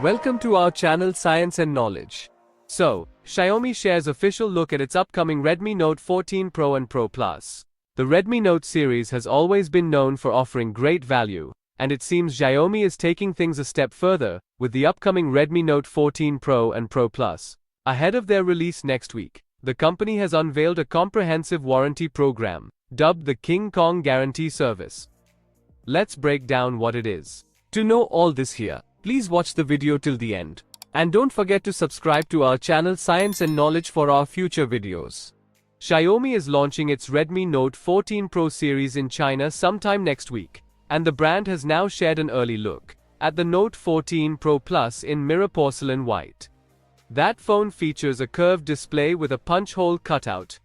Welcome to our channel Science and Knowledge. So, Xiaomi shares official look at its upcoming Redmi Note 14 Pro and Pro Plus. The Redmi Note series has always been known for offering great value, and it seems Xiaomi is taking things a step further with the upcoming Redmi Note 14 Pro and Pro Plus. Ahead of their release next week, the company has unveiled a comprehensive warranty program, dubbed the King Kong Guarantee Service. Let's break down what it is. To know all this here, please watch the video till the end. And don't forget to subscribe to our channel Science and Knowledge for our future videos. Xiaomi is launching its Redmi Note 14 Pro series in China sometime next week, and the brand has now shared an early look at the Note 14 Pro Plus in Mirror Porcelain White. That phone features a curved display with a punch hole cutout,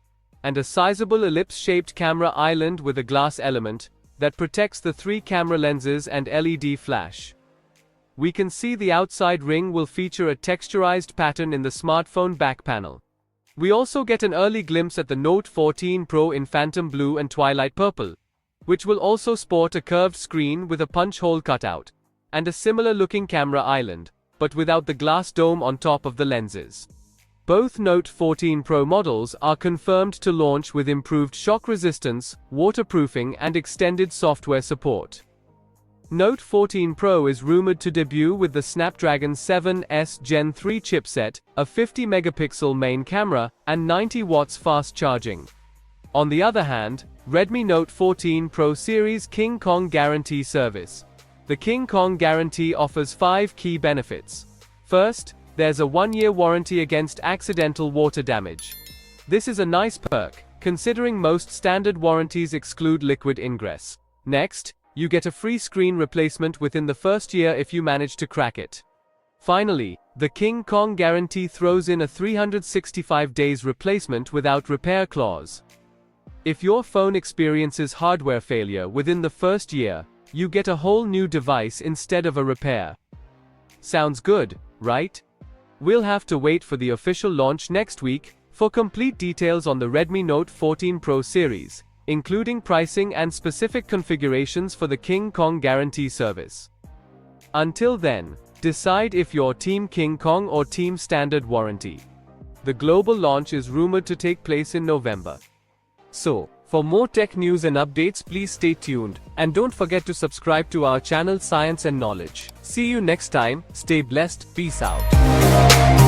and a sizable ellipse-shaped camera island with a glass element that protects the 3 camera lenses and LED flash. We can see the outside ring will feature a texturized pattern in the smartphone back panel. We also get an early glimpse at the Note 14 Pro in Phantom Blue and Twilight Purple, which will also sport a curved screen with a punch hole cutout, and a similar looking camera island, but without the glass dome on top of the lenses. Both Note 14 Pro models are confirmed to launch with improved shock resistance, waterproofing and extended software support. Note 14 Pro is rumored to debut with the Snapdragon 7S Gen 3 chipset, a 50-megapixel main camera, and 90 watts fast charging. On the other hand, Redmi Note 14 Pro series King Kong Guarantee service. The King Kong Guarantee offers 5 key benefits. First, there's a 1-year warranty against accidental water damage. This is a nice perk, considering most standard warranties exclude liquid ingress. Next, you get a free screen replacement within the first year if you manage to crack it. Finally, the King Kong Guarantee throws in a 365 days replacement without repair clause. If your phone experiences hardware failure within the first year, you get a whole new device instead of a repair. Sounds good, right? We'll have to wait for the official launch next week for complete details on the Redmi Note 14 Pro series, including pricing and specific configurations for the King Kong Guarantee service. Until then, decide if you're Team King Kong or Team Standard Warranty. The global launch is rumored to take place in November. So, for more tech news and updates, please stay tuned, and don't forget to subscribe to our channel Science and Knowledge. See you next time, stay blessed, peace out.